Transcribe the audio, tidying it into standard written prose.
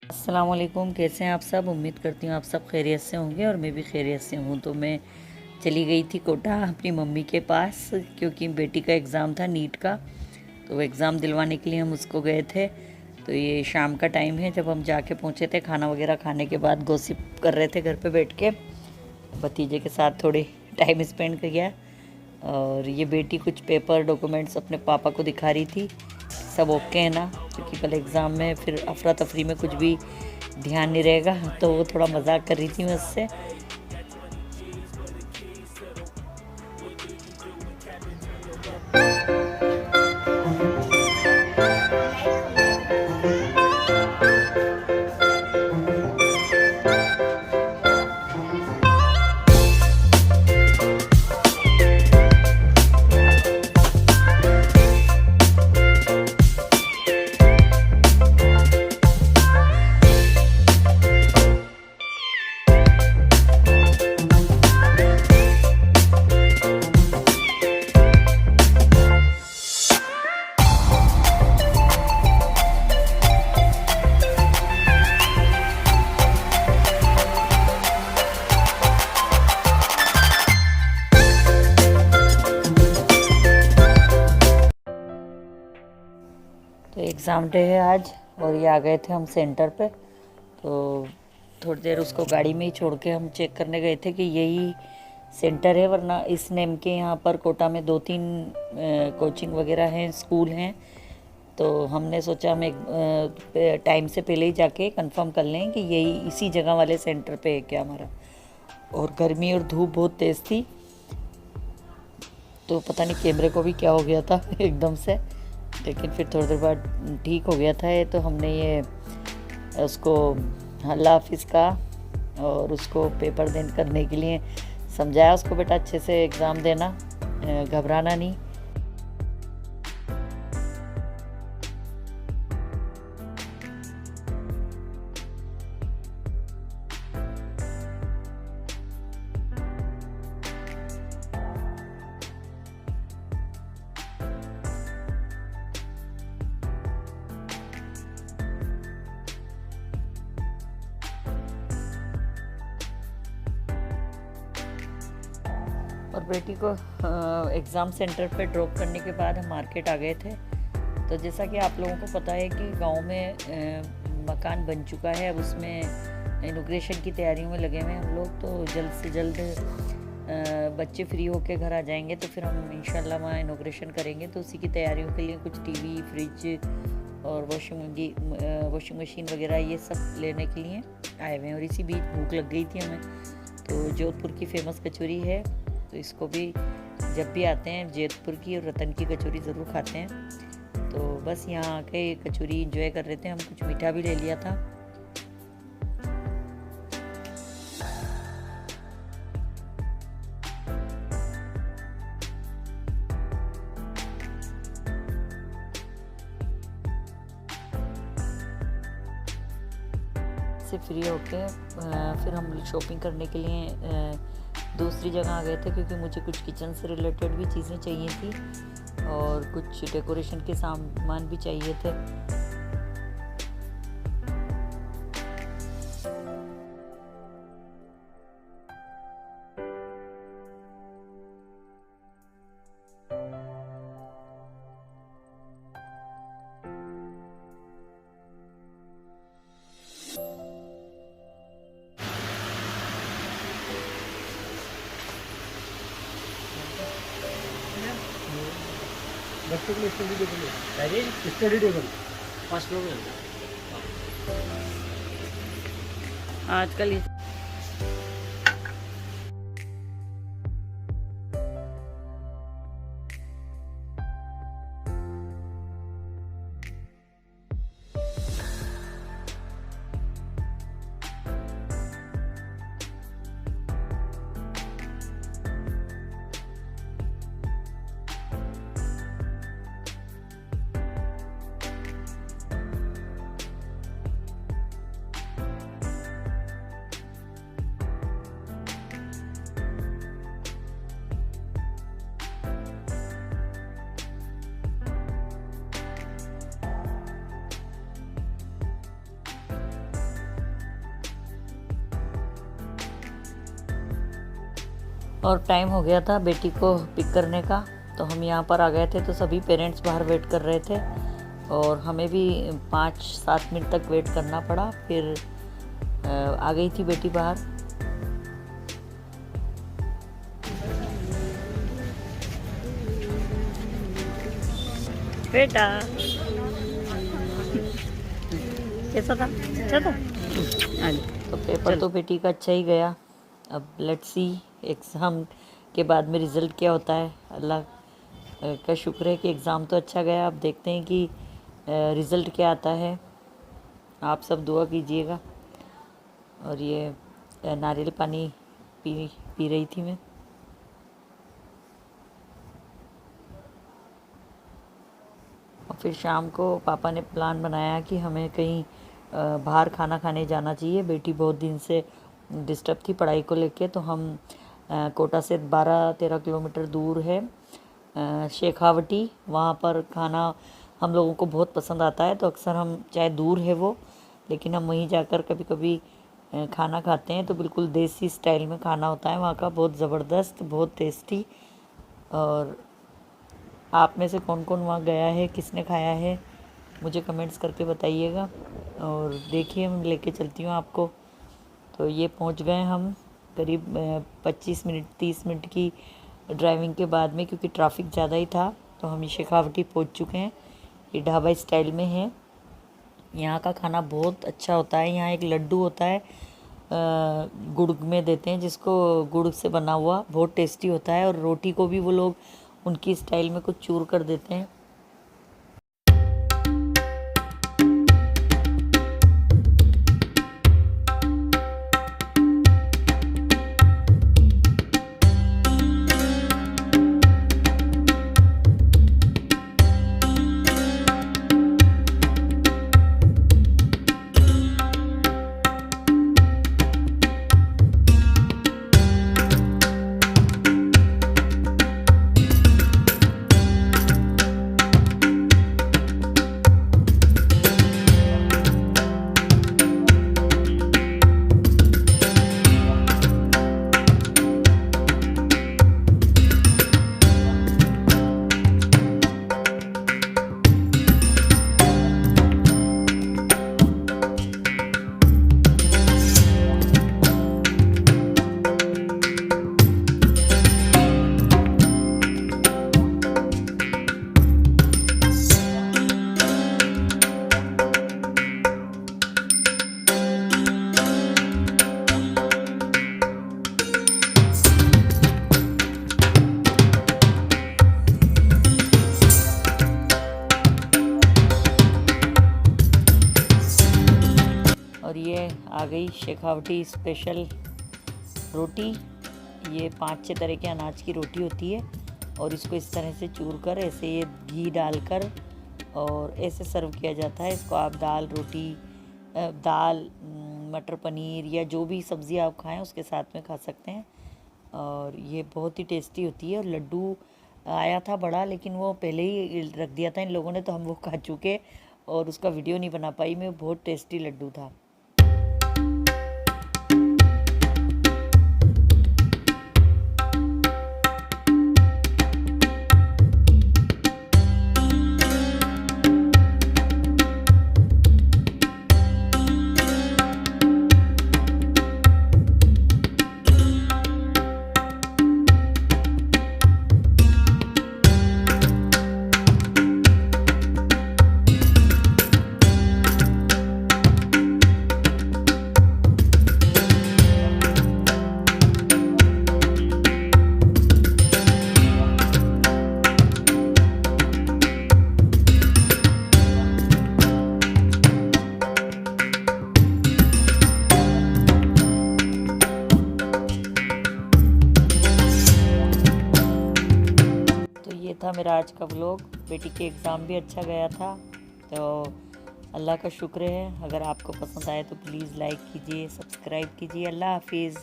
अस्सलाम वालेकुम। कैसे हैं आप सब? उम्मीद करती हूँ आप सब खैरियत से होंगे और मैं भी खैरियत से हूँ। तो मैं चली गई थी कोटा अपनी मम्मी के पास, क्योंकि बेटी का एग्ज़ाम था नीट का। तो वो एग्ज़ाम दिलवाने के लिए हम उसको गए थे। तो ये शाम का टाइम है जब हम जाके पहुँचे थे। खाना वगैरह खाने के बाद गॉसिप कर रहे थे घर पे बैठ के, भतीजे के साथ थोड़े टाइम स्पेंड किया। और ये बेटी कुछ पेपर डॉक्यूमेंट्स अपने पापा को दिखा रही थी, सब ओके है ना, क्योंकि कल एग्ज़ाम में फिर अफरा तफरी में कुछ भी ध्यान नहीं रहेगा। तो वो थोड़ा मजाक कर रही थी मुझसे। तो एग्ज़ाम डे है आज और ये आ गए थे हम सेंटर पे। तो थोड़ी देर उसको गाड़ी में ही छोड़ के हम चेक करने गए थे कि यही सेंटर है, वरना इस नेम के यहाँ पर कोटा में 2-3 कोचिंग वगैरह हैं, स्कूल हैं। तो हमने सोचा हम एक टाइम से पहले ही जाके कंफर्म कर लें कि यही इसी जगह वाले सेंटर पे है क्या हमारा। और गर्मी और धूप बहुत तेज़ थी, तो पता नहीं कैमरे को भी क्या हो गया था एकदम से। लेकिन फिर थोड़ी देर बाद ठीक हो गया था ये। तो हमने ये उसको अल्लाह हाफिज़ का और उसको पेपर देने करने के लिए समझाया उसको, बेटा अच्छे से एग्ज़ाम देना, घबराना नहीं। और बेटी को एग्ज़ाम सेंटर पे ड्रॉप करने के बाद हम मार्केट आ गए थे। तो जैसा कि आप लोगों को पता है कि गांव में मकान बन चुका है, अब उसमें इनॉग्रेशन की तैयारियों में लगे हुए हैं हम लोग। तो जल्द से जल्द बच्चे फ्री होके घर आ जाएंगे तो फिर हम इंशाल्लाह वहाँ इनॉग्रेशन करेंगे। तो उसी की तैयारियों के लिए कुछ टीवी, फ्रिज और वॉशिंग मशीन वगैरह ये सब लेने के लिए आए हुए हैं। और इसी बीच भूख लग गई थी हमें। तो जोधपुर की फेमस कचौरी है, तो इसको भी जब भी आते हैं जोधपुर की और रतन की कचौरी ज़रूर खाते हैं। तो बस यहाँ आके कचौरी इंजॉय कर रहे थे हम, कुछ मीठा भी ले लिया था। से फ्री होके फिर हम शॉपिंग करने के लिए दूसरी जगह आ गए थे, क्योंकि मुझे कुछ किचन से रिलेटेड भी चीज़ें चाहिए थी और कुछ डेकोरेशन के सामान भी चाहिए थे। बच्चों के लिए स्टडी टेबल है, स्टडी टेबल 5 लोग हैं आजकल और टाइम हो गया था बेटी को पिक करने का, तो हम यहाँ पर आ गए थे। तो सभी पेरेंट्स बाहर वेट कर रहे थे और हमें भी 5-7 मिनट तक वेट करना पड़ा। फिर आ गई थी बेटी बाहर। बेटा कैसा था? अच्छा था। तो पेपर तो बेटी का अच्छा ही गया। अब लेट्स सी एग्ज़ाम के बाद में रिज़ल्ट क्या होता है। अल्लाह का शुक्र है कि एग्ज़ाम तो अच्छा गया। अब देखते हैं कि रिज़ल्ट क्या आता है। आप सब दुआ कीजिएगा। और ये नारियल पानी पी रही थी मैं। और फिर शाम को पापा ने प्लान बनाया कि हमें कहीं बाहर खाना खाने जाना चाहिए। बेटी बहुत दिन से डिस्टर्ब थी पढ़ाई को लेके। तो हम कोटा से 12-13 किलोमीटर दूर है शेखावटी, वहाँ पर खाना हम लोगों को बहुत पसंद आता है। तो अक्सर हम, चाहे दूर है वो, लेकिन हम वहीं जाकर कभी कभी खाना खाते हैं। तो बिल्कुल देसी स्टाइल में खाना होता है वहाँ का, बहुत ज़बरदस्त, बहुत टेस्टी। और आप में से कौन कौन वहाँ गया है, किसने खाया है, मुझे कमेंट्स करके बताइएगा। और देखिए मैं लेके चलती हूँ आपको। तो ये पहुँच गए हम करीब 25 मिनट 30 मिनट की ड्राइविंग के बाद में, क्योंकि ट्रैफिक ज़्यादा ही था। तो हम शेखावटी पहुँच चुके हैं। ये ढाबा स्टाइल में है। यहाँ का खाना बहुत अच्छा होता है। यहाँ एक लड्डू होता है, गुड़ में देते हैं जिसको, गुड़ से बना हुआ, बहुत टेस्टी होता है। और रोटी को भी वो लोग उनकी स्टाइल में कुछ चूर कर देते हैं। और ये आ गई शेखावटी स्पेशल रोटी। ये 5-6 तरह के अनाज की रोटी होती है और इसको इस तरह से चूर कर, ऐसे ये घी डालकर और ऐसे सर्व किया जाता है। इसको आप दाल रोटी, दाल, मटर पनीर या जो भी सब्ज़ी आप खाएं उसके साथ में खा सकते हैं। और ये बहुत ही टेस्टी होती है। और लड्डू आया था बड़ा, लेकिन वो पहले ही रख दिया था इन लोगों ने, तो हम वो खा चुके और उसका वीडियो नहीं बना पाई मैं। बहुत टेस्टी लड्डू था। था मेरा आज का व्लॉग। बेटी के एग्ज़ाम भी अच्छा गया था, तो अल्लाह का शुक्र है। अगर आपको पसंद आए तो प्लीज़ लाइक कीजिए, सब्सक्राइब कीजिए। अल्लाह हाफिज़।